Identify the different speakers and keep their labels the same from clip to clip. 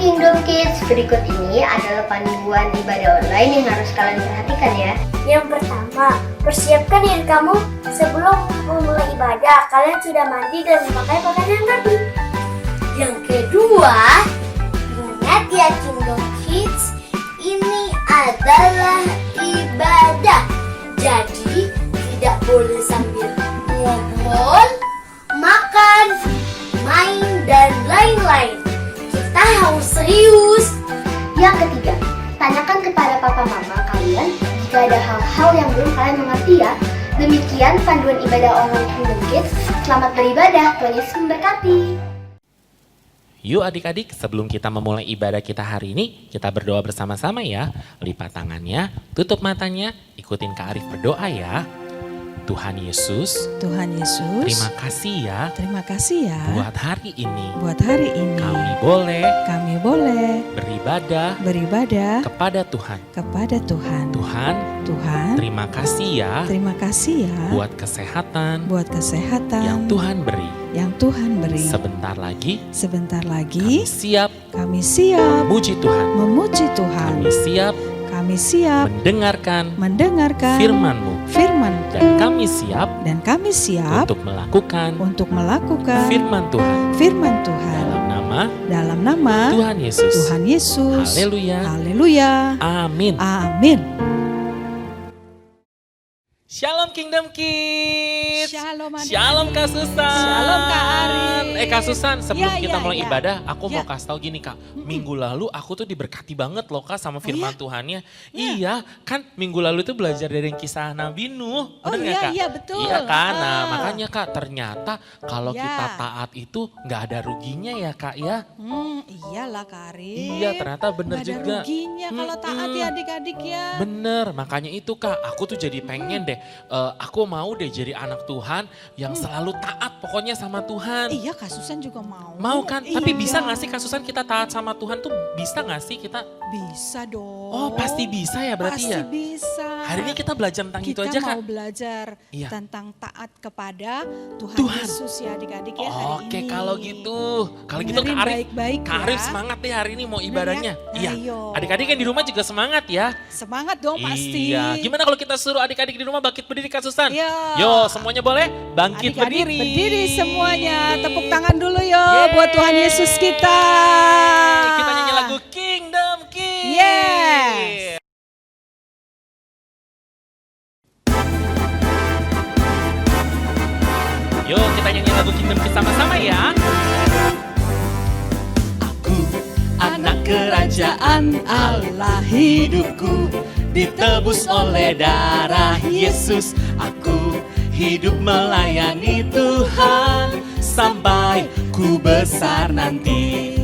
Speaker 1: Kingdom Kids, berikut ini adalah panduan ibadah online yang harus kalian perhatikan ya.
Speaker 2: Yang pertama, persiapkan diri kamu sebelum memulai ibadah. Kalian sudah mandi dan memakai pakaian yang rapi. Yang kedua, ingat ya Kingdom Kids, ini adalah ibadah. Jadi tidak boleh sambil ngobrol, makan, main, dan lain-lain. Kita harus serius.
Speaker 1: Yang ketiga, tanyakan kepada papa mama kalian jika ada hal-hal yang belum kalian mengerti ya. Demikian panduan ibadah online Kingdom Kids. Selamat beribadah, Tuhan Yesus memberkati.
Speaker 3: Yuk adik-adik, sebelum kita memulai ibadah kita hari ini, kita berdoa bersama-sama ya. Lipat tangannya, tutup matanya, ikutin Kak Arif berdoa ya. Tuhan Yesus, terima kasih ya buat hari ini. Kami boleh beribadah kepada Tuhan. Tuhan, terima kasih ya buat kesehatan yang Tuhan beri. Sebentar lagi kami siap memuji Tuhan. Kami siap mendengarkan firman-Mu. Dan kami siap untuk melakukan firman Tuhan. Dalam nama Tuhan Yesus. Haleluya. Amin. Shalom Kingdom Kids. Shalom Kak Susan.
Speaker 4: Shalom Kak Ari.
Speaker 3: Kak Susan, sebelum
Speaker 4: Ya,
Speaker 3: kita
Speaker 4: ya,
Speaker 3: mulai
Speaker 4: ya.
Speaker 3: ibadah, aku mau
Speaker 4: Ya.
Speaker 3: kasih tau gini Kak. Minggu lalu aku tuh diberkati banget loh Kak sama firman
Speaker 4: iya?
Speaker 3: Tuhannya.
Speaker 4: Ya.
Speaker 3: Iya, kan minggu lalu tuh belajar dari kisah Nabi Nuh.
Speaker 4: Oh,
Speaker 3: Bener nggak,
Speaker 4: iya,
Speaker 3: Kak?
Speaker 4: iya, betul.
Speaker 3: Iya kan, nah
Speaker 4: Ah.
Speaker 3: makanya Kak ternyata kalau
Speaker 4: Ya.
Speaker 3: kita taat itu nggak ada ruginya ya Kak ya.
Speaker 4: Iyalah Kak Arif.
Speaker 3: Iya ternyata bener
Speaker 4: Nggak ada
Speaker 3: juga.
Speaker 4: ruginya kalau taat ya adik-adik ya.
Speaker 3: Bener, makanya itu Kak, aku tuh jadi pengen deh, aku mau deh jadi anak Tuhan yang selalu taat pokoknya sama Tuhan.
Speaker 4: Iya Kak Susan juga mau.
Speaker 3: Mau kan? Tapi
Speaker 4: Iya.
Speaker 3: bisa gak sih Kak Susan kita taat sama Tuhan tuh bisa gak sih kita?
Speaker 4: Bisa dong.
Speaker 3: Oh pasti bisa ya berarti
Speaker 4: Pasti
Speaker 3: ya?
Speaker 4: bisa.
Speaker 3: Hari ini kita belajar tentang itu aja
Speaker 4: Kita
Speaker 3: Kak?
Speaker 4: mau belajar
Speaker 3: Iya.
Speaker 4: tentang taat kepada Tuhan,
Speaker 3: Tuhan.
Speaker 4: Yesus ya adik-adik ya hari ini.
Speaker 3: Oke kalau gitu. Kalau gitu
Speaker 4: Dengerin
Speaker 3: Kak Arif,
Speaker 4: baik-baik
Speaker 3: Kak
Speaker 4: ya.
Speaker 3: Arif semangat deh hari ini mau ibadahnya.
Speaker 4: Nah,
Speaker 3: Iya.
Speaker 4: ayo.
Speaker 3: Adik-adik yang di rumah juga semangat ya.
Speaker 4: Semangat dong pasti.
Speaker 3: Iya. Gimana kalau kita suruh adik-adik di rumah bangkit berdiri Kak Susan?
Speaker 4: Iya.
Speaker 3: Yo semuanya boleh bangkit
Speaker 4: Adik-adik
Speaker 3: berdiri.
Speaker 4: berdiri semuanya. Tepuk tangan dulu yo
Speaker 3: Yeay.
Speaker 4: buat Tuhan Yesus kita.
Speaker 3: Kita nyanyi lagu Kingdom Kids.
Speaker 4: Yes.
Speaker 3: Yuk kita nyanyi lagu Kingdom Kids sama-sama ya. Aku anak kerajaan Allah, hidupku ditebus oleh darah Yesus. Aku hidup melayani Tuhan sampai ku besar nanti.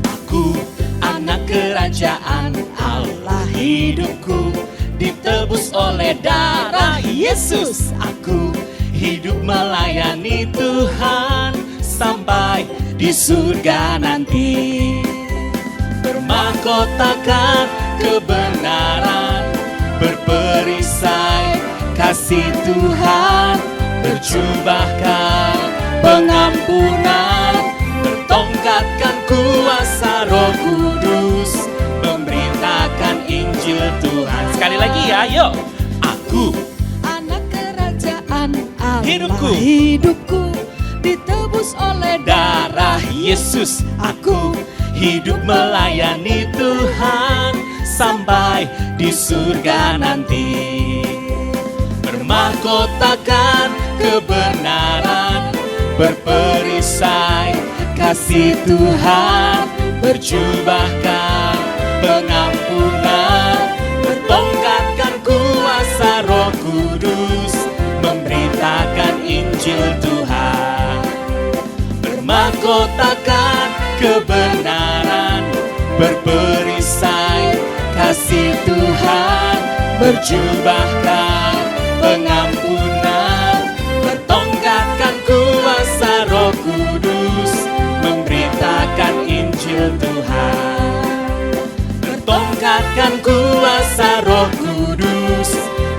Speaker 3: Aku anak kerajaan Allah, hidupku ditebus oleh darah Yesus. Aku hidup melayani Tuhan sampai di surga nanti. Bermahkotakan kebenaran, berperisai kasih Tuhan, berjubahkan pengampunan, bertongkatkan kuasa Roh Kudus, memberitakan Injil Tuhan. Sekali lagi ya, yuk. Aku
Speaker 4: Anak kerajaan Allah,
Speaker 3: Hidupku
Speaker 4: ditebus oleh
Speaker 3: darah Yesus. Aku hidup melayani Tuhan sampai di surga nanti. Bermahkotakan kebenaran, berperisai kasih Tuhan, berjubahkan pengampunan, bertongkatkan kuasa Roh Kudus, memberitakan Injil Tuhan. Bermahkotakan kebenaran, berperisai kasih Tuhan, berjubahkan pengampunan, bertongkatkan kuasa Roh Kudus, memberitakan Injil Tuhan. Bertongkatkan kuasa Roh Kudus,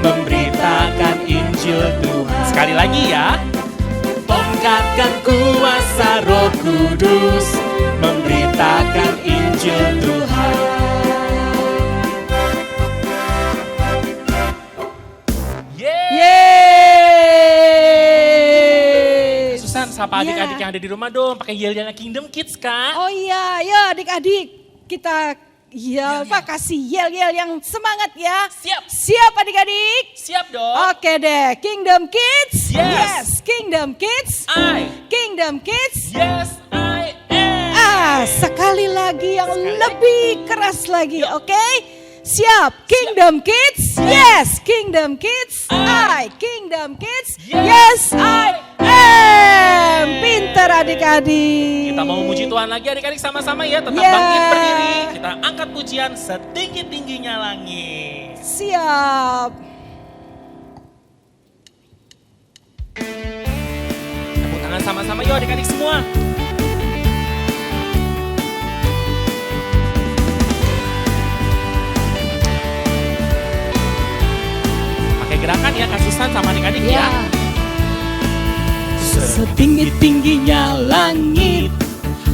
Speaker 3: memberitakan Injil Tuhan. Sekali lagi ya. Tongkatkan kuasa Roh Kudus, memberitakan beritakan Injil Tuhan.
Speaker 4: Yeay.
Speaker 3: Susan, sapa
Speaker 4: Ya.
Speaker 3: adik-adik yang ada di rumah dong, pakai yel-yelnya Kingdom Kids, Kak.
Speaker 4: Oh iya, ya adik-adik, kita Pak kasih yel-yel yang semangat ya.
Speaker 3: Siap.
Speaker 4: Siap adik-adik?
Speaker 3: Siap dong.
Speaker 4: Oke deh, Kingdom Kids.
Speaker 3: Yes.
Speaker 4: Kingdom Kids.
Speaker 3: I.
Speaker 4: Kingdom Kids.
Speaker 3: Yes, I am.
Speaker 4: Sekali lagi yang
Speaker 3: Sekali
Speaker 4: lebih keras lagi, oke? Siap, Kingdom Kids. Yes, Kingdom Kids. I. Kingdom Kids. Yes, I am. Pintar adik-adik.
Speaker 3: Kita mau memuji Tuhan lagi adik-adik sama-sama ya. Tetap
Speaker 4: Ya.
Speaker 3: bangkit berdiri. Kita angkat pujian setinggi-tingginya langit.
Speaker 4: Siap.
Speaker 3: Tepuk tangan sama-sama yuk adik-adik semua. Pakai gerakan ya Kak Susan sama adik-adik ya. Setinggi-tingginya langit,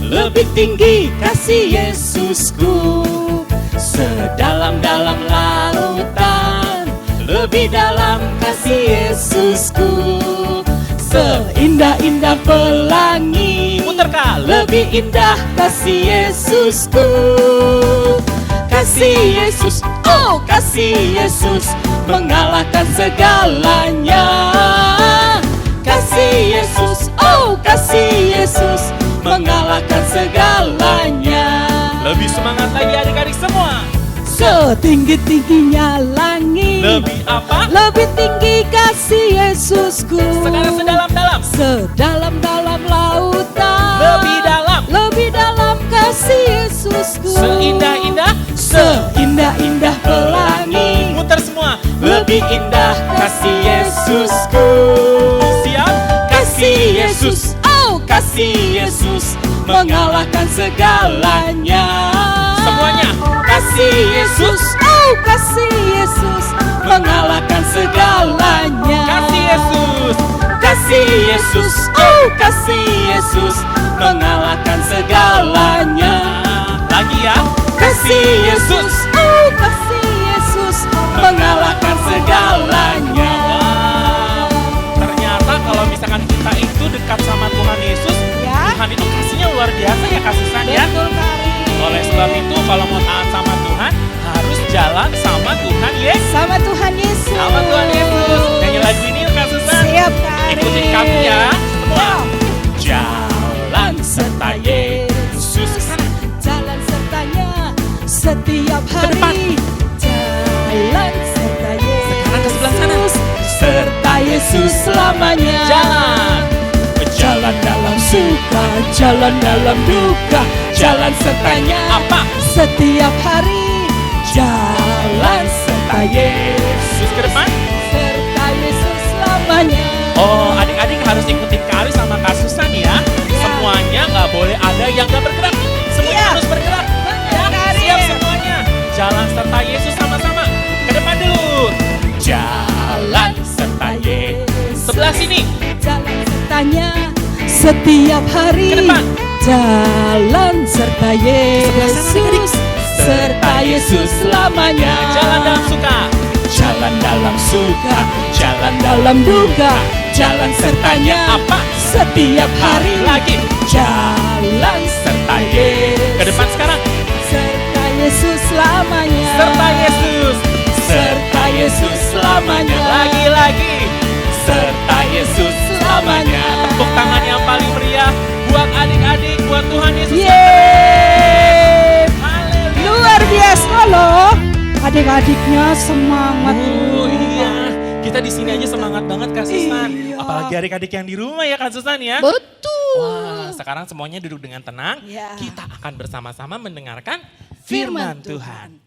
Speaker 3: lebih tinggi kasih Yesusku. Sedalam-dalam lautan, lebih dalam kasih Yesusku. Seindah-indah pelangi, putar Kak, lebih indah kasih Yesusku. Kasih Yesus, oh kasih Yesus, mengalahkan segalanya. Kasih Yesus, oh kasih Yesus, mengalahkan segalanya. Lebih semangat lagi adik-adik semua.
Speaker 4: Setinggi-tingginya langit,
Speaker 3: Lebih apa?
Speaker 4: lebih tinggi kasih Yesusku.
Speaker 3: Sekarang sedalam-dalam.
Speaker 4: Sedalam-dalam lautan,
Speaker 3: Lebih dalam.
Speaker 4: lebih dalam kasih Yesusku.
Speaker 3: Seindah-indah.
Speaker 4: Seindah-indah pelangi,
Speaker 3: Muter semua. Lebih indah kasih Yesusku. Siap? Kasih Yesus, oh kasih Yesus, mengalahkan segalanya. Semuanya. Kasih Yesus,
Speaker 4: oh kasih Yesus,
Speaker 3: mengalahkan segalanya. Kasih Yesus, kasih Yesus, oh kasih Yesus, mengalahkan segalanya. Lagi ya. Kasih Yesus,
Speaker 4: oh kasih Yesus,
Speaker 3: mengalahkan segalanya. Wow. Ternyata kalau misalkan kita itu dekat sama Tuhan Yesus,
Speaker 4: Ya.
Speaker 3: Tuhan itu kasihnya luar biasa ya Kak Susan ya.
Speaker 4: betul Kari.
Speaker 3: Oleh sebab itu kalau mau taat sama Tuhan, harus jalan sama Tuhan Yesus.
Speaker 4: Sama Tuhan Yesus.
Speaker 3: Sama Tuhan Yesus. Nyanyi lagu ini yuk Kak Susan.
Speaker 4: Siap Kari.
Speaker 3: Ikutin kami ya. Semua.
Speaker 4: Wow.
Speaker 3: Jalan serta Yesus.
Speaker 4: Jalan sertanya setiap
Speaker 3: depan.
Speaker 4: hari. Jalan serta Yesus.
Speaker 3: Sekarang ke sebelah sana.
Speaker 4: Serta Yesus selamanya.
Speaker 3: Jalan. Jalan dalam suka, jalan dalam duka, jalan sertanya apa?
Speaker 4: Setiap hari.
Speaker 3: Jalan serta Yesus ke depan.
Speaker 4: Serta Yesus selamanya.
Speaker 3: Oh, adik-adik harus ikutin Kak Aris sama Kak Susan ya. Semuanya nggak boleh ada yang nggak bergerak. Semuanya
Speaker 4: Iya.
Speaker 3: harus bergerak. Ya,
Speaker 4: Kak Aris.
Speaker 3: siap semuanya. Jalan serta Yesus sama-sama. Ke depan dulu. Jalan serta Yesus. Sebelah sini.
Speaker 4: Jalan sertanya setiap hari.
Speaker 3: Ke depan.
Speaker 4: Jalan serta
Speaker 3: Sebelah sana, adik-adik.
Speaker 4: Yesus. Serta Yesus selamanya.
Speaker 3: Jalan dalam suka. Jalan dalam suka. Jalan
Speaker 4: Dalam duka.
Speaker 3: Jalan sertanya apa?
Speaker 4: Setiap hari.
Speaker 3: Lagi. Jalan serta Yesus. Ke depan sekarang.
Speaker 4: Serta Yesus selamanya.
Speaker 3: Serta Yesus. Serta Yesus selamanya. Lagi-lagi. Serta Yesus selamanya. Tepuk tangan yang paling meriah buat adik-adik, buat Tuhan Yesus.
Speaker 4: Yeay.
Speaker 3: Haleluya.
Speaker 4: Luar biasa loh. Adik-adiknya semangat.
Speaker 3: Oh iya, kita di sini aja semangat banget Kak Susan.
Speaker 4: Iya.
Speaker 3: Apalagi adik-adik yang di rumah ya Kak Susan ya.
Speaker 4: Betul.
Speaker 3: Wah, sekarang semuanya duduk dengan tenang.
Speaker 4: Ya.
Speaker 3: Kita akan bersama-sama mendengarkan firman Tuhan.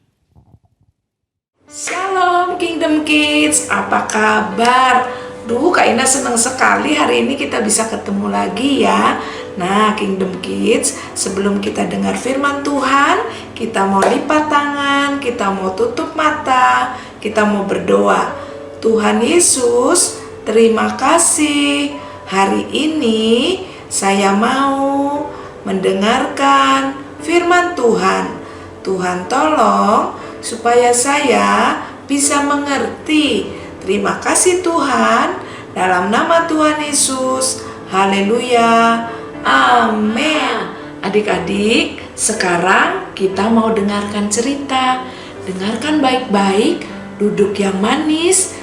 Speaker 5: Shalom Kingdom Kids, apa kabar? Kak Ina senang sekali hari ini kita bisa ketemu lagi ya. Nah Kingdom Kids, sebelum kita dengar firman Tuhan, kita mau lipat tangan, kita mau tutup mata, kita mau berdoa. Tuhan Yesus, terima kasih. Hari ini saya mau mendengarkan firman Tuhan. Tuhan tolong supaya saya bisa mengerti. Terima kasih Tuhan, dalam nama Tuhan Yesus. Haleluya. Amin. Adik-adik, sekarang kita mau dengarkan cerita. Dengarkan baik-baik, duduk yang manis,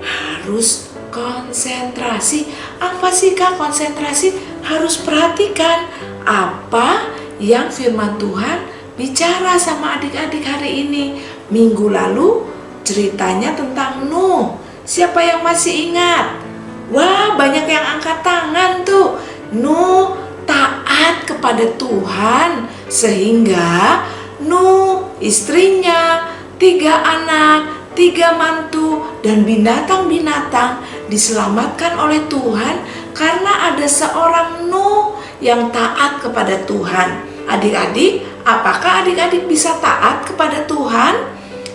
Speaker 5: harus konsentrasi. Apa sih Kak konsentrasi? Harus perhatikan apa yang firman Tuhan bicara sama adik-adik hari ini. Minggu lalu ceritanya tentang Nuh. Siapa yang masih ingat? Wah, banyak yang angkat tangan tuh. Nuh taat kepada Tuhan sehingga Nuh, istrinya, 3 anak, 3 mantu, dan binatang-binatang diselamatkan oleh Tuhan karena ada seorang Nuh yang taat kepada Tuhan. Adik-adik, apakah adik-adik bisa taat kepada Tuhan?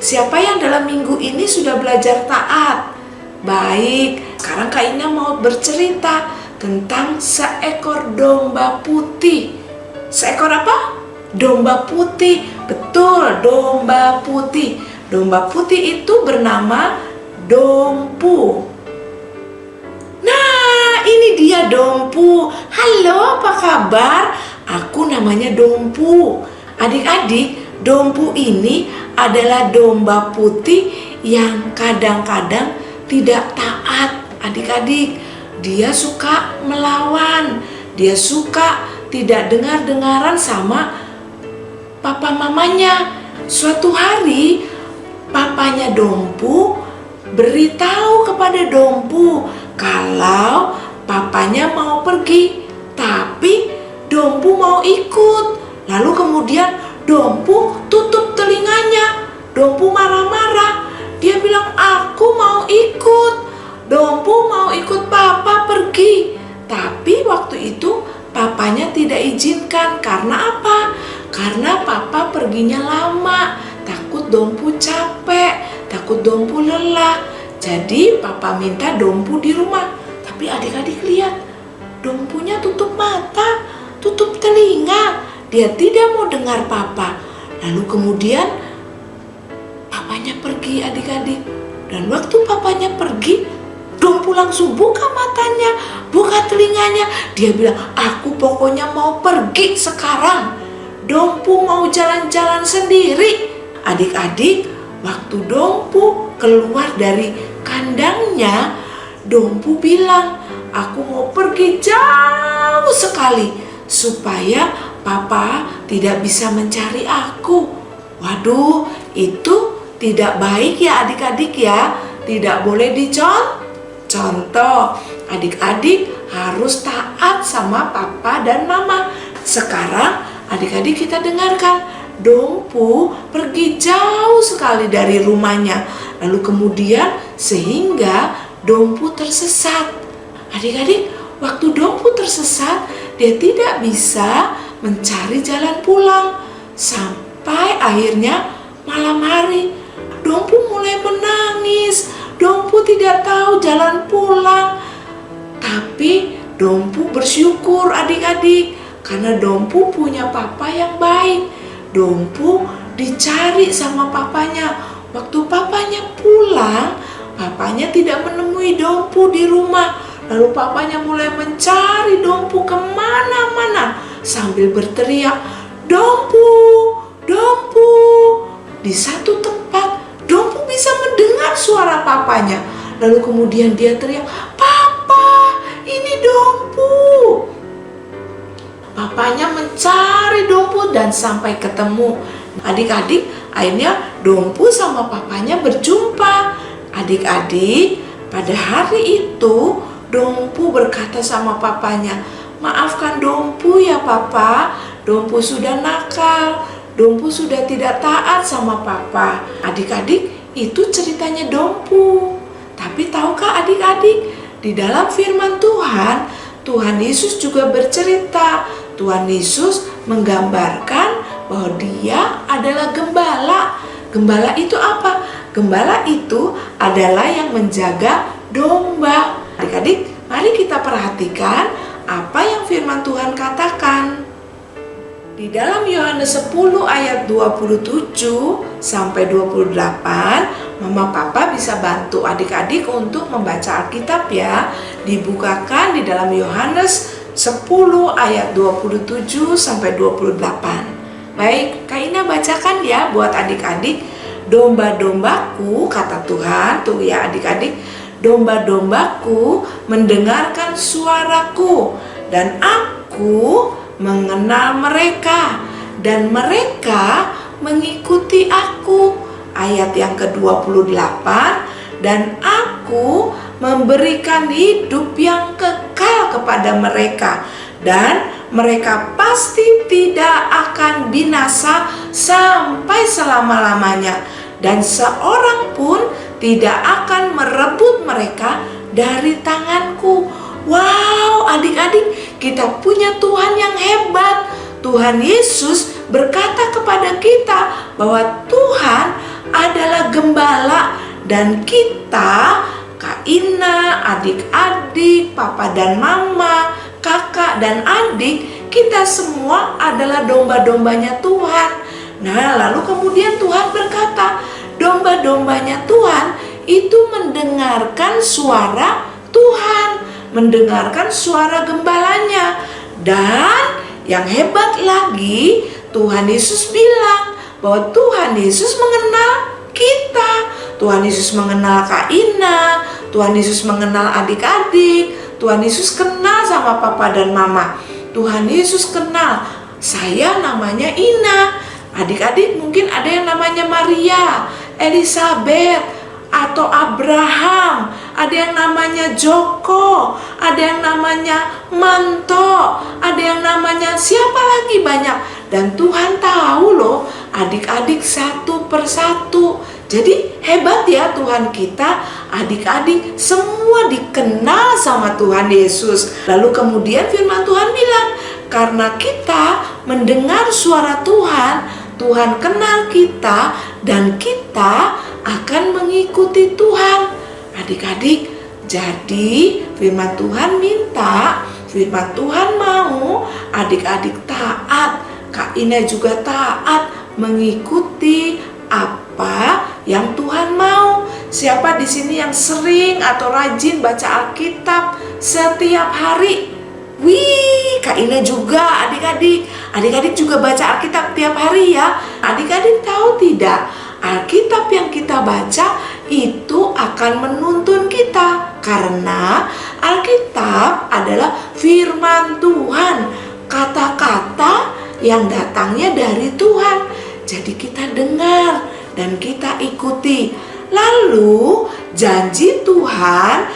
Speaker 5: Siapa yang dalam minggu ini sudah belajar taat? Baik, sekarang Kak Ina mau bercerita tentang seekor domba putih. Seekor apa? Domba putih. Betul, domba putih. Domba putih itu bernama Dompu. Nah, ini dia Dompu. Halo, apa kabar? Aku namanya Dompu. Adik-adik, Dompu ini adalah domba putih yang kadang-kadang tidak taat. Adik-adik, dia suka melawan. Dia suka tidak dengar-dengaran sama papa mamanya. Suatu hari papanya Dompu beritahu kepada Dompu kalau papanya mau pergi, tapi Dompu mau ikut. Lalu kemudian Dompu tutup telinganya. Dompu marah-marah. Dia bilang, aku mau ikut. Dompu mau ikut papa pergi. Tapi waktu itu papanya tidak izinkan. Karena apa? Karena papa perginya lama. Takut Dompu capek, takut Dompu lelah. Jadi papa minta Dompu di rumah. Tapi adik-adik lihat, Dompunya tutup mata, tutup telinga. Dia tidak mau dengar papa. Lalu kemudian papanya pergi adik-adik. Dan waktu papanya pergi, Dompu langsung buka matanya, buka telinganya. Dia bilang, aku pokoknya mau pergi sekarang. Dompu mau jalan-jalan sendiri. Adik-adik, waktu Dompu keluar dari kandangnya, Dompu bilang, aku mau pergi jauh sekali supaya papa tidak bisa mencari aku. Waduh, itu tidak baik ya adik-adik ya. Tidak boleh dicontoh. Adik-adik harus taat sama papa dan mama. Sekarang adik-adik kita dengarkan. Dompu pergi jauh sekali dari rumahnya. Lalu kemudian sehingga Dompu tersesat. Adik-adik, waktu Dompu tersesat, dia tidak bisa mencari jalan pulang. Sampai akhirnya malam hari, Dompu mulai menangis. Dompu tidak tahu jalan pulang. Tapi Dompu bersyukur adik-adik, karena Dompu punya papa yang baik. Dompu dicari sama papanya. Waktu papanya pulang, papanya tidak menemui Dompu di rumah. Lalu papanya mulai mencari Dompu kemana-mana sambil berteriak, Dompu, Dompu. Di satu tempat, Dompu bisa mendengar suara papanya. Lalu kemudian dia teriak, Papa, ini Dompu. Papanya mencari Dompu dan sampai ketemu. Adik-adik, akhirnya Dompu sama papanya berjumpa. Adik-adik, pada hari itu Dompu berkata sama papanya, maafkan Dompu ya papa, Dompu sudah nakal, Dompu sudah tidak taat sama papa. Adik-adik, itu ceritanya Dompu. Tapi tahukah adik-adik, di dalam firman Tuhan, Tuhan Yesus juga bercerita. Tuhan Yesus menggambarkan bahwa dia adalah gembala. Gembala itu apa? Gembala itu adalah yang menjaga domba. Adik-adik, mari kita perhatikan apa yang firman Tuhan katakan. Di dalam Yohanes 10 ayat 27 sampai 28, Mama Papa bisa bantu adik-adik untuk membaca Alkitab ya. Dibukakan di dalam Yohanes 10 ayat 27 sampai 28. Baik, Kak Ina bacakan ya buat adik-adik. Domba-dombaku, kata Tuhan, tuh ya adik-adik. Domba-dombaku mendengarkan suaraku, dan aku mengenal mereka, dan mereka mengikuti aku. Ayat yang ke-28, dan aku memberikan hidup yang kekal kepada mereka, dan mereka pasti tidak akan binasa sampai selama-lamanya, dan seorang pun tidak akan merebut mereka dari tanganku. Wow, adik-adik, kita punya Tuhan yang hebat. Tuhan Yesus berkata kepada kita bahwa Tuhan adalah gembala, dan kita, Kak Ina, adik-adik, papa dan mama, kakak dan adik, kita semua adalah domba-dombanya Tuhan. Nah, lalu kemudian Tuhan berkata, domba-dombanya Tuhan itu mendengarkan suara Tuhan, mendengarkan suara gembalanya. Dan yang hebat lagi, Tuhan Yesus bilang bahwa Tuhan Yesus mengenal kita. Tuhan Yesus mengenal Kak Ina, Tuhan Yesus mengenal adik-adik, Tuhan Yesus kenal sama papa dan mama. Tuhan Yesus kenal, saya namanya Ina. Adik-adik mungkin ada yang namanya Maria, Elizabeth, atau Abraham, ada yang namanya Joko, ada yang namanya Manto, ada yang namanya siapa lagi banyak. Dan Tuhan tahu loh adik-adik satu persatu. Jadi hebat ya Tuhan kita, adik-adik semua dikenal sama Tuhan Yesus. Lalu kemudian firman Tuhan bilang, karena kita mendengar suara Tuhan, Tuhan kenal kita, dan kita akan mengikuti Tuhan. Adik-adik, jadi firman Tuhan minta, firman Tuhan mau adik-adik taat, Kak Ina juga taat mengikuti apa yang Tuhan mau. Siapa di sini yang sering atau rajin baca Alkitab setiap hari? Wih, Kak Ina juga, adik-adik juga baca Alkitab tiap hari ya. Adik-adik tahu tidak? Alkitab yang kita baca itu akan menuntun kita, karena Alkitab adalah firman Tuhan, kata-kata yang datangnya dari Tuhan. Jadi kita dengar dan kita ikuti. Lalu janji Tuhan,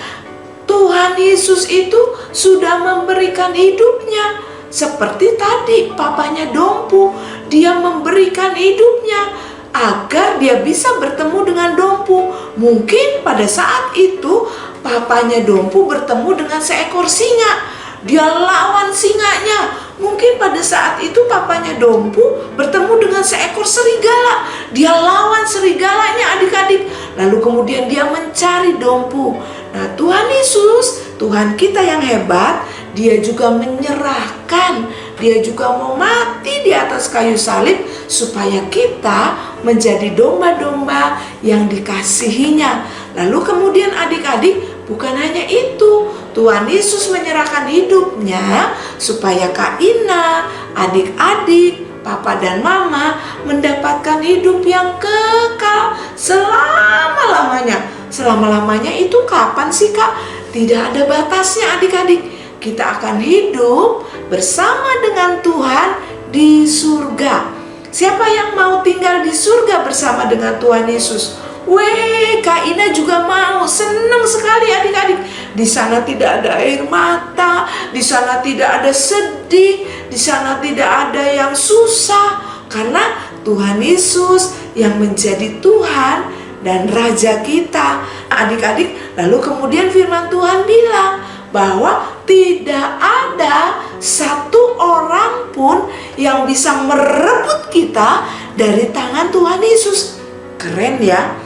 Speaker 5: Tuhan Yesus itu sudah memberikan hidupnya. Seperti tadi papanya Dompu, dia memberikan hidupnya agar dia bisa bertemu dengan Dompu. Mungkin pada saat itu papanya Dompu bertemu dengan seekor singa, dia lawan singanya. Mungkin pada saat itu papanya Dompu bertemu dengan seekor serigala, dia lawan serigalanya adik-adik. Lalu kemudian dia mencari Dompu. Nah, Tuhan Yesus, Tuhan kita yang hebat, dia juga menyerahkan, dia juga mau mati di atas kayu salib supaya kita menjadi domba-domba yang dikasihinya. Lalu kemudian adik-adik, bukan hanya itu, Tuhan Yesus menyerahkan hidupnya supaya Kak Ina, adik-adik, papa dan mama mendapatkan hidup yang kekal selama-lamanya. Selama-lamanya itu kapan sih Kak? Tidak ada batasnya adik-adik. Kita akan hidup bersama dengan Tuhan di surga. Siapa yang mau tinggal di surga bersama dengan Tuhan Yesus? Weh, Kak Ina juga mau, senang sekali adik-adik. Di sana tidak ada air mata, di sana tidak ada sedih, di sana tidak ada yang susah, karena Tuhan Yesus yang menjadi Tuhan dan Raja kita. Adik-adik, lalu kemudian firman Tuhan bilang bahwa tidak ada satu orang pun yang bisa merebut kita dari tangan Tuhan Yesus. Keren ya?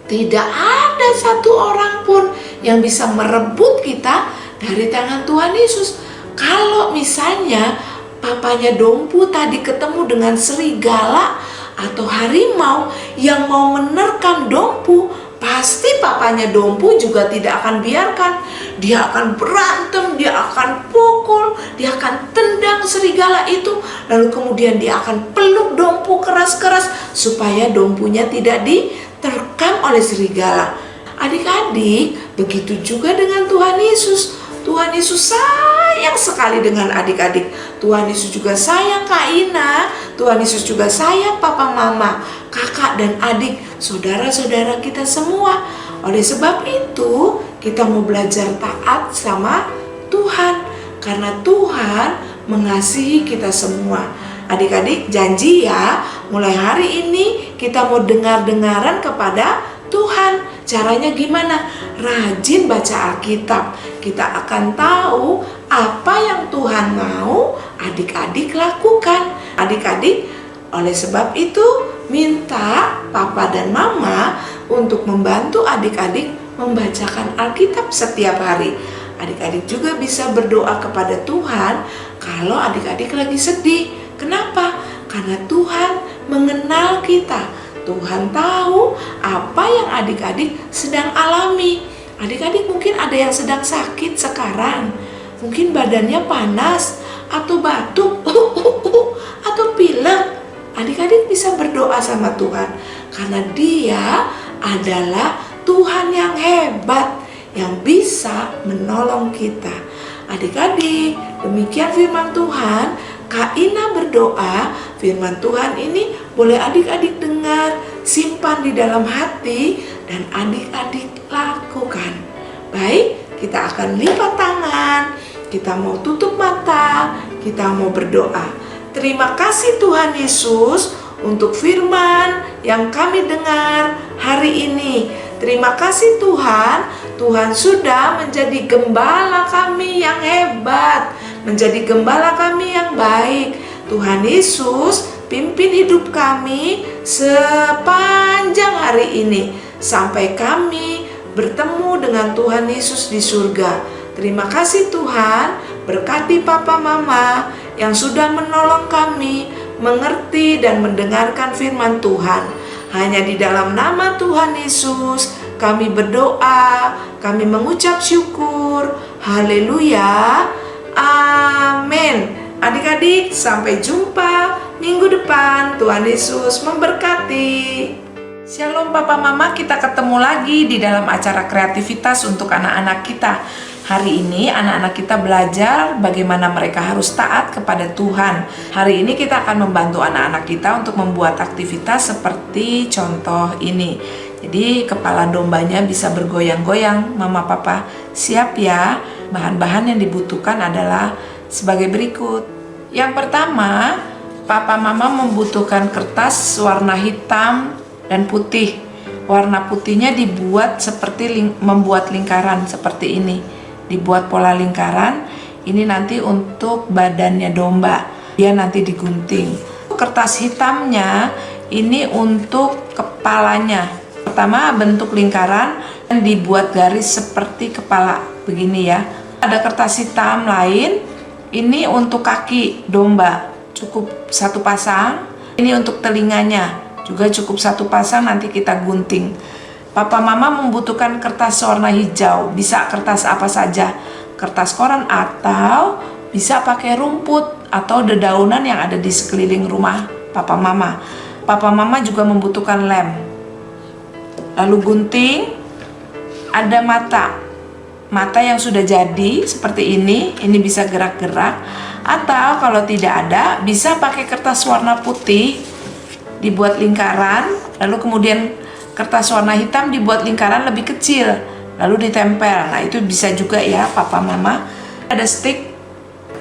Speaker 5: Tidak ada satu orang pun yang bisa merebut kita dari tangan Tuhan Yesus. Kalau misalnya papanya Dompu tadi ketemu dengan serigala atau harimau yang mau menerkam Dompu, pasti papanya Dompu juga tidak akan biarkan. Dia akan berantem, dia akan pukul, dia akan tendang serigala itu, lalu kemudian dia akan peluk Dompu keras-keras supaya Dompunya tidak diterkam oleh serigala. Adik-adik, begitu juga dengan Tuhan Yesus. Tuhan Yesus sayang sekali dengan adik-adik. Tuhan Yesus juga sayang Kak Ina. Tuhan Yesus juga sayang papa mama, kakak dan adik, saudara-saudara kita semua. Oleh sebab itu, kita mau belajar taat sama Tuhan. Karena Tuhan mengasihi kita semua. Adik-adik janji ya, mulai hari ini kita mau dengar-dengaran kepada Tuhan. Caranya gimana? Rajin baca Alkitab. Kita akan tahu apa yang Tuhan mau adik-adik lakukan. Adik-adik, oleh sebab itu minta papa dan mama untuk membantu adik-adik membacakan Alkitab setiap hari. Adik-adik juga bisa berdoa kepada Tuhan kalau adik-adik lagi sedih. Kenapa? Karena Tuhan mengenal kita. Tuhan tahu apa yang adik-adik sedang alami. Adik-adik mungkin ada yang sedang sakit sekarang. Mungkin badannya panas atau batuk atau pilek. Adik-adik bisa berdoa sama Tuhan karena Dia adalah Tuhan yang hebat yang bisa menolong kita. Adik-adik, demikian firman Tuhan. Kak Ina berdoa, firman Tuhan ini boleh adik-adik dengar, simpan di dalam hati, dan adik-adik lakukan. Baik, kita akan lipat tangan, kita mau tutup mata, kita mau berdoa. Terima kasih Tuhan Yesus untuk firman yang kami dengar hari ini. Terima kasih Tuhan, Tuhan sudah menjadi gembala kami yang hebat, menjadi gembala kami yang baik. Tuhan Yesus pimpin hidup kami sepanjang hari ini sampai kami bertemu dengan Tuhan Yesus di surga. Terima kasih Tuhan, berkati papa mama yang sudah menolong kami mengerti dan mendengarkan firman Tuhan. Hanya di dalam nama Tuhan Yesus kami berdoa, kami mengucap syukur. Haleluya. Amin. Adik-adik, sampai jumpa minggu depan. Tuhan Yesus memberkati. Shalom Papa Mama, kita ketemu lagi di dalam acara kreativitas untuk anak-anak kita. Hari ini anak-anak kita belajar bagaimana mereka harus taat kepada Tuhan. Hari ini kita akan membantu anak-anak kita untuk membuat aktivitas seperti contoh ini. Jadi kepala dombanya bisa bergoyang-goyang. Mama Papa siap ya. Bahan-bahan yang dibutuhkan adalah sebagai berikut. Yang pertama, Papa Mama membutuhkan kertas warna hitam dan putih. Warna putihnya dibuat seperti membuat lingkaran seperti ini. Dibuat pola lingkaran. Ini nanti untuk badannya domba. Dia nanti digunting. Kertas hitamnya ini untuk kepalanya. Pertama bentuk lingkaran dan dibuat garis seperti kepala begini ya. Ada kertas hitam lain. Ini untuk kaki domba. Cukup satu pasang. Ini untuk telinganya. Juga cukup satu pasang, nanti kita gunting. Papa Mama membutuhkan kertas warna hijau, bisa kertas apa saja, kertas koran atau bisa pakai rumput atau dedaunan yang ada di sekeliling rumah Papa Mama. Papa Mama juga membutuhkan lem. Lalu gunting, ada mata yang sudah jadi seperti ini bisa gerak-gerak, atau kalau tidak ada bisa pakai kertas warna putih. Dibuat lingkaran, lalu kemudian kertas warna hitam dibuat lingkaran lebih kecil, lalu ditempel. Nah itu bisa juga ya Papa Mama. Ada stick.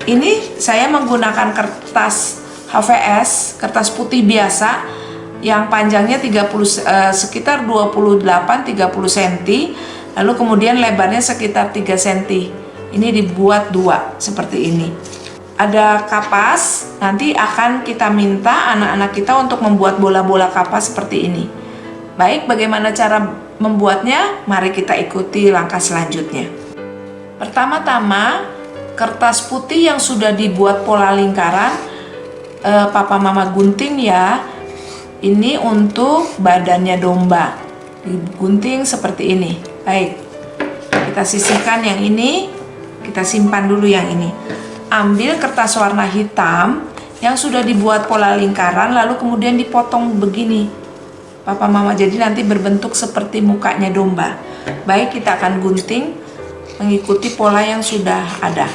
Speaker 5: Ini saya menggunakan kertas HVS, kertas putih biasa yang panjangnya sekitar 28-30 cm, lalu kemudian lebarnya sekitar 3 cm. Ini dibuat dua seperti ini. Ada kapas, nanti akan kita minta anak-anak kita untuk membuat bola-bola kapas seperti ini. Baik, bagaimana cara membuatnya? Mari kita ikuti langkah selanjutnya. Pertama-tama, kertas putih yang sudah dibuat pola lingkaran, Papa Mama gunting ya. Ini untuk badannya domba, digunting seperti ini. Baik, kita sisihkan yang ini, kita simpan dulu yang ini. Ambil kertas warna hitam yang sudah dibuat pola lingkaran, lalu kemudian dipotong begini, Papa Mama, jadi nanti berbentuk seperti mukanya domba. Baik, kita akan gunting mengikuti pola yang sudah ada.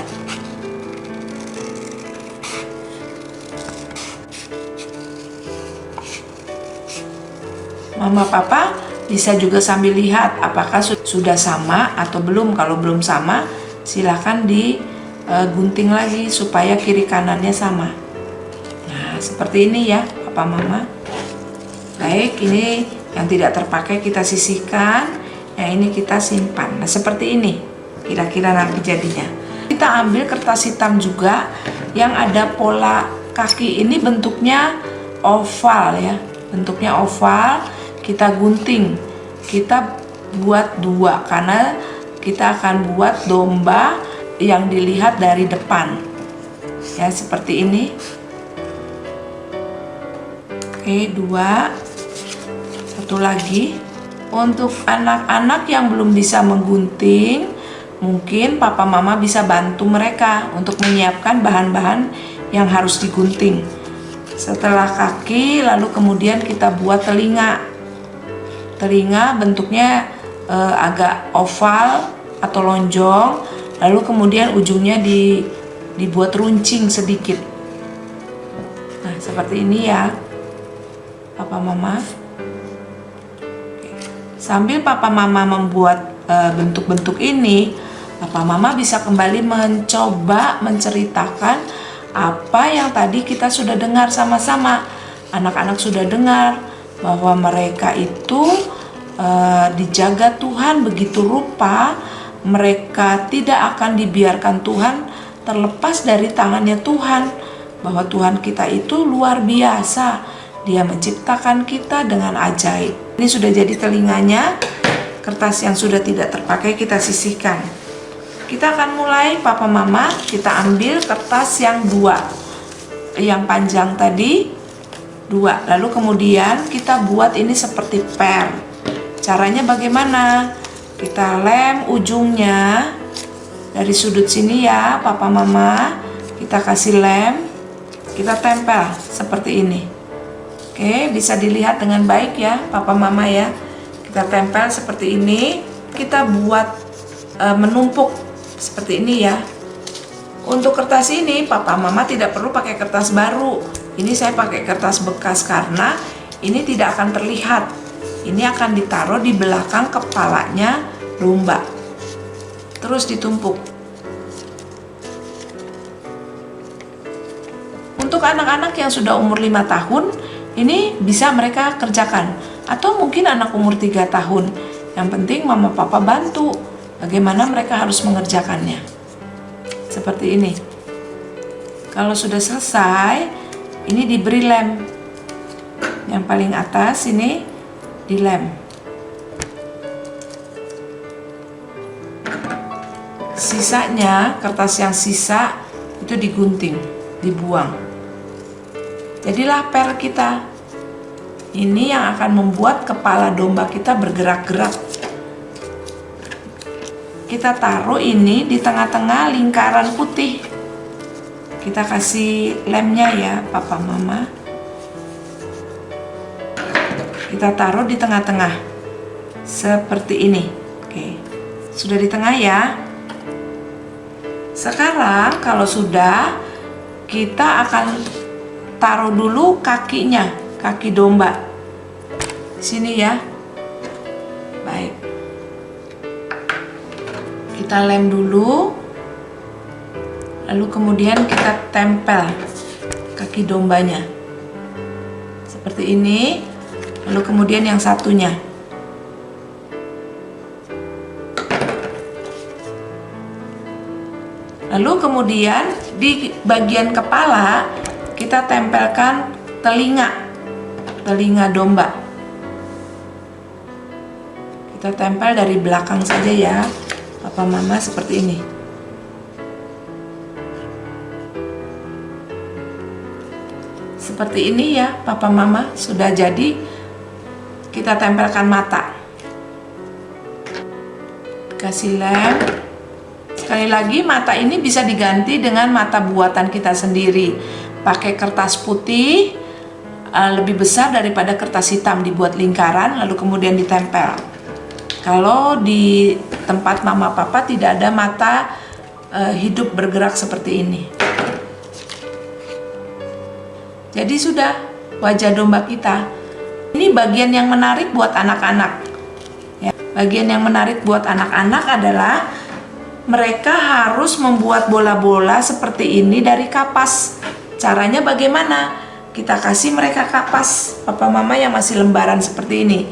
Speaker 5: Mama Papa bisa juga sambil lihat apakah sudah sama atau belum. Kalau belum sama, silahkan digunting lagi supaya kiri kanannya sama. Nah, seperti ini ya Papa Mama. Baik, ini yang tidak terpakai kita sisihkan, yang ini kita simpan. Nah, seperti ini kira-kira nanti jadinya. Kita ambil kertas hitam juga yang ada pola kaki. Ini bentuknya oval ya, bentuknya oval. Kita gunting, kita buat dua karena kita akan buat domba yang dilihat dari depan ya, seperti ini. Oke, dua. Satu lagi. Untuk anak-anak yang belum bisa menggunting, mungkin Papa Mama bisa bantu mereka untuk menyiapkan bahan-bahan yang harus digunting. Setelah kaki, lalu kemudian kita buat telinga. Telinga bentuknya agak oval atau lonjong, lalu kemudian ujungnya dibuat runcing sedikit. Nah, seperti ini ya Papa Mama. Sambil Papa Mama membuat bentuk-bentuk ini, Papa Mama bisa kembali mencoba menceritakan apa yang tadi kita sudah dengar sama-sama. Anak-anak sudah dengar bahwa mereka itu dijaga Tuhan begitu rupa, mereka tidak akan dibiarkan Tuhan terlepas dari tangannya Tuhan, bahwa Tuhan kita itu luar biasa, Dia menciptakan kita dengan ajaib. Ini sudah jadi telinganya. Kertas yang sudah tidak terpakai kita sisihkan. Kita akan mulai Papa Mama, kita ambil kertas yang dua, yang panjang tadi dua, lalu kemudian kita buat ini seperti per. Caranya bagaimana? Kita lem ujungnya dari sudut sini ya Papa Mama, kita kasih lem, kita tempel seperti ini. Oke, bisa dilihat dengan baik ya Papa Mama ya. Kita tempel seperti ini, kita buat menumpuk seperti ini ya. Untuk kertas ini Papa Mama tidak perlu pakai kertas baru. Ini saya pakai kertas bekas karena ini tidak akan terlihat. Ini akan ditaruh di belakang kepalanya domba. Terus ditumpuk. Untuk anak-anak yang sudah umur 5 tahun, ini bisa mereka kerjakan. Atau mungkin anak umur 3 tahun. Yang penting Mama Papa bantu bagaimana mereka harus mengerjakannya. Seperti ini. Kalau sudah selesai, ini diberi lem. Yang paling atas ini dilem. Sisanya, kertas yang sisa itu digunting, dibuang. Jadilah per kita. Ini yang akan membuat kepala domba kita bergerak-gerak. Kita taruh ini di tengah-tengah lingkaran putih. Kita kasih lemnya ya Papa Mama. Kita taruh di tengah-tengah seperti ini. Oke, sudah di tengah ya. Sekarang kalau sudah, kita akan taruh dulu kakinya, kaki domba. Sini ya. Baik. Kita lem dulu. Lalu kemudian kita tempel kaki dombanya. Seperti ini. Lalu kemudian yang satunya. Lalu kemudian di bagian kepala kita tempelkan telinga domba. Kita tempel dari belakang saja ya Papa Mama, seperti ini. Seperti ini ya Papa Mama, sudah jadi. Kita tempelkan mata. Kasih lem. Sekali lagi mata ini bisa diganti dengan mata buatan kita sendiri. Pakai kertas putih lebih besar daripada kertas hitam, dibuat lingkaran lalu kemudian ditempel. Kalau di tempat Mama Papa tidak ada mata hidup bergerak seperti ini. Jadi sudah wajah domba kita. Ini bagian yang menarik buat anak-anak. Ya, bagian yang menarik buat anak-anak adalah mereka harus membuat bola-bola seperti ini dari kapas. Caranya bagaimana? Kita kasih mereka kapas, Papa Mama yang masih lembaran seperti ini.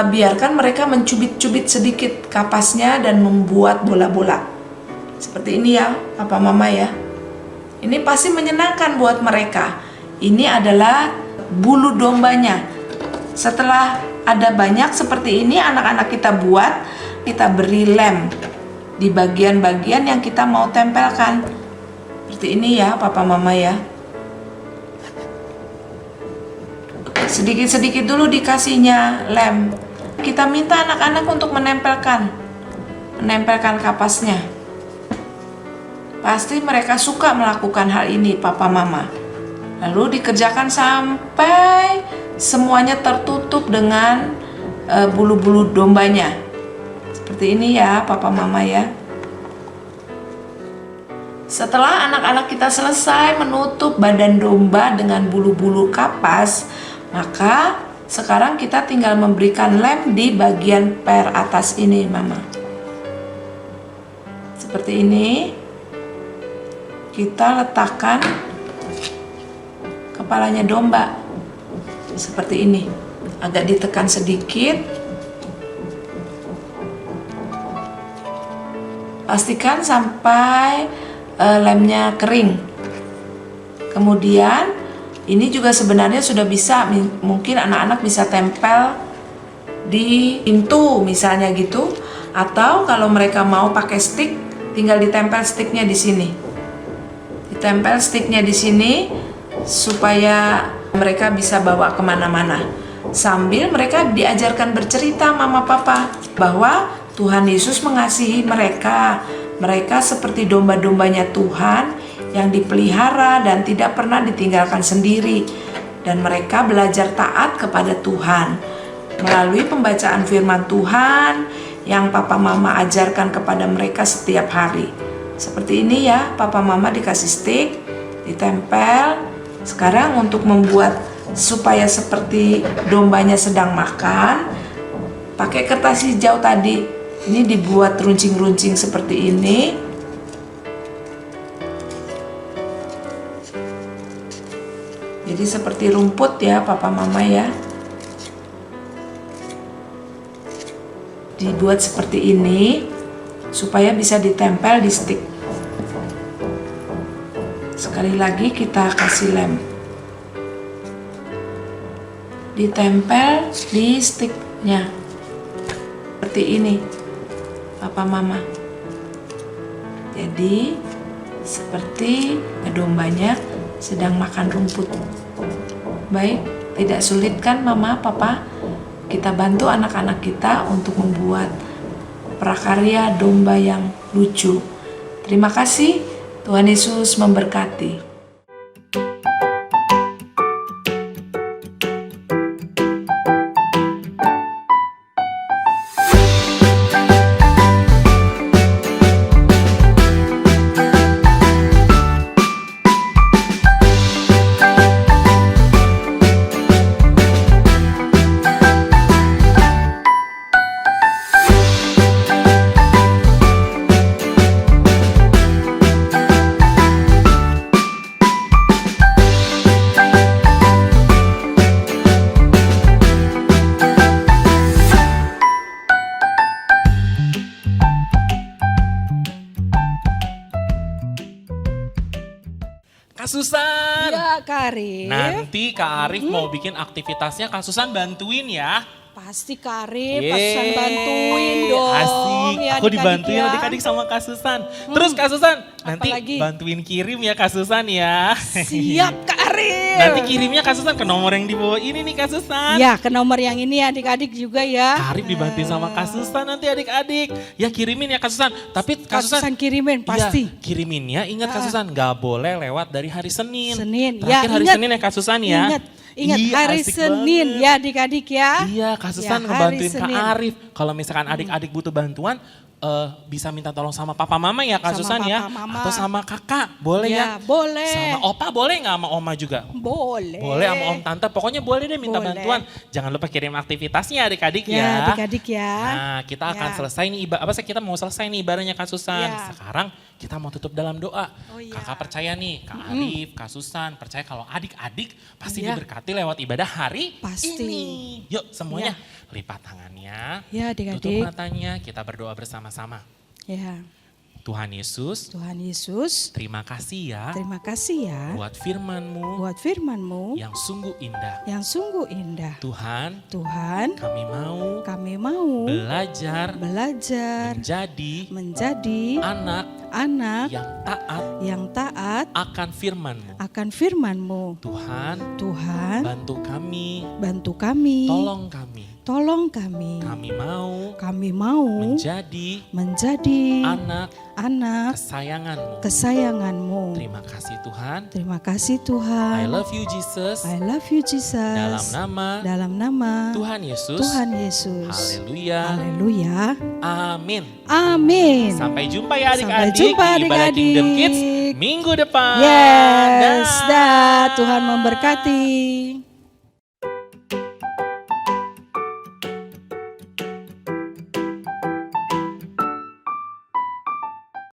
Speaker 5: Biarkan mereka mencubit-cubit sedikit kapasnya dan membuat bola-bola. Seperti ini ya, Papa Mama ya. Ini pasti menyenangkan buat mereka. Ini adalah bulu dombanya. Setelah ada banyak seperti ini, anak-anak kita buat, kita beri lem di bagian-bagian yang kita mau tempelkan. Seperti ini ya, Papa Mama ya. Sedikit-sedikit dulu dikasihnya lem. Kita minta anak-anak untuk menempelkan kapasnya. Pasti mereka suka melakukan hal ini, Papa Mama. Lalu dikerjakan sampai semuanya tertutup dengan bulu-bulu dombanya. Seperti ini ya, Papa Mama ya. Setelah anak-anak kita selesai menutup badan domba dengan bulu-bulu kapas, maka sekarang kita tinggal memberikan lem di bagian per atas ini, Mama. Seperti ini. Kita letakkan kepalanya domba. Seperti ini. Agak ditekan sedikit. Pastikan sampai lemnya kering. Kemudian ini juga sebenarnya sudah bisa, mungkin anak-anak bisa tempel di pintu misalnya gitu, atau kalau mereka mau pakai stick, tinggal ditempel sticknya di sini. Ditempel sticknya di sini supaya mereka bisa bawa kemana-mana. Sambil mereka diajarkan bercerita Mama Papa bahwa Tuhan Yesus mengasihi mereka. Mereka seperti domba-dombanya Tuhan yang dipelihara dan tidak pernah ditinggalkan sendiri. Dan mereka belajar taat kepada Tuhan melalui pembacaan firman Tuhan yang Papa Mama ajarkan kepada mereka setiap hari. Seperti ini ya, Papa Mama dikasih stick, ditempel. Sekarang untuk membuat supaya seperti dombanya sedang makan, pakai kertas hijau tadi. Ini dibuat runcing-runcing seperti ini. Jadi seperti rumput ya, Papa Mama ya. Dibuat seperti ini supaya bisa ditempel di stick. Sekali lagi kita kasih lem. Ditempel di sticknya. Seperti ini, Papa Mama. Jadi seperti dombanya sedang makan rumput. Baik, tidak sulit kan Mama, Papa? Kita bantu anak-anak kita untuk membuat prakarya domba yang lucu. Terima kasih, Tuhan Yesus memberkati.
Speaker 3: Kak Susan.
Speaker 4: Ya, Kak Arif.
Speaker 3: Nanti Kak Arif mau bikin aktivitasnya, Kak Susan bantuin ya.
Speaker 4: Pasti Kak Arif, Kak Susan bantuin dong.
Speaker 3: Asik,
Speaker 4: ya,
Speaker 3: aku
Speaker 4: adik-adik
Speaker 3: dibantuin
Speaker 4: ya.
Speaker 3: adik-adik sama Kak Susan. Terus Kak Susan, nanti
Speaker 4: Apalagi?
Speaker 3: bantuin kirim ya Kak Susan ya.
Speaker 4: Siap Kak Arif.
Speaker 3: Nanti kirimnya Kak Susan ke nomor yang di bawah ini nih Kak Susan.
Speaker 4: Ya, ke nomor yang ini adik-adik juga ya.
Speaker 3: Kak Arif dibantuin sama Kak Susan nanti adik-adik. Ya kirimin ya Kak Susan. Tapi
Speaker 4: Kak Susan kirimin pasti.
Speaker 3: Iya, kiriminnya ingat Kak Susan, nggak boleh lewat dari hari Senin.
Speaker 4: Senin.
Speaker 3: Terakhir
Speaker 4: Ya,
Speaker 3: hari
Speaker 4: ingat.
Speaker 3: Senin ya Kak Susan ya.
Speaker 4: Ingat
Speaker 3: Iya,
Speaker 4: hari
Speaker 3: asik
Speaker 4: Senin
Speaker 3: banget.
Speaker 4: ya adik-adik ya.
Speaker 3: Iya, Kak Susan
Speaker 4: Ya,
Speaker 3: ngebantuin
Speaker 4: hari
Speaker 3: Kak
Speaker 4: Senin.
Speaker 3: Arif. Kalau misalkan adik-adik butuh bantuan, bisa minta tolong sama papa mama ya Kak
Speaker 4: Sama
Speaker 3: Susan ya.
Speaker 4: papa, mama.
Speaker 3: Atau sama kakak, boleh ya.
Speaker 4: Boleh.
Speaker 3: Sama opa boleh nggak sama oma juga?
Speaker 4: Boleh.
Speaker 3: Boleh sama om tante, pokoknya boleh deh minta
Speaker 4: Boleh.
Speaker 3: bantuan. Jangan lupa kirim aktivitasnya adik-adik ya.
Speaker 4: Ya, adik-adik ya.
Speaker 3: Nah, kita akan
Speaker 4: Ya.
Speaker 3: selesai nih kita mau selesai nih ibadahnya Kak Susan.
Speaker 4: Ya.
Speaker 3: Sekarang kita mau tutup dalam doa.
Speaker 4: Oh, iya.
Speaker 3: Kakak percaya nih, Kak Arif, Kak Susan, percaya kalau adik-adik pasti
Speaker 4: Iya.
Speaker 3: diberkati lewat ibadah hari
Speaker 4: Pasti.
Speaker 3: ini. Yuk semuanya lipat tangannya,
Speaker 4: Ya,
Speaker 3: tutup
Speaker 4: adik-adik.
Speaker 3: matanya, kita berdoa bersama-sama.
Speaker 4: Ya,
Speaker 3: Tuhan Yesus,
Speaker 4: Tuhan Yesus,
Speaker 3: terima kasih ya
Speaker 4: terima kasih ya
Speaker 3: buat firman-Mu
Speaker 4: buat firman-Mu
Speaker 3: yang sungguh indah.
Speaker 4: yang sungguh indah.
Speaker 3: Tuhan,
Speaker 4: Tuhan, kami mau
Speaker 3: belajar menjadi
Speaker 4: anak-anak
Speaker 3: yang taat
Speaker 4: yang taat
Speaker 3: akan firman-Mu.
Speaker 4: akan firman-Mu.
Speaker 3: Tuhan,
Speaker 4: Tuhan,
Speaker 3: bantu
Speaker 4: kami, tolong kami.
Speaker 3: Kami mau
Speaker 4: menjadi
Speaker 3: anak
Speaker 4: anak
Speaker 3: kesayangan-Mu.
Speaker 4: kesayangan-Mu.
Speaker 3: Terima kasih Tuhan.
Speaker 4: Terima kasih Tuhan.
Speaker 3: I love you Jesus.
Speaker 4: I love you Jesus.
Speaker 3: Dalam nama
Speaker 4: Tuhan Yesus.
Speaker 3: Haleluya.
Speaker 4: Haleluya.
Speaker 3: Amin.
Speaker 4: Amin.
Speaker 3: Sampai jumpa ya
Speaker 4: Sampai
Speaker 3: adik-adik
Speaker 4: jumpa,
Speaker 3: di Ibadah
Speaker 4: adik-adik.
Speaker 3: Kingdom Kids minggu depan.
Speaker 4: Yes,
Speaker 3: Dah.
Speaker 4: Tuhan memberkati.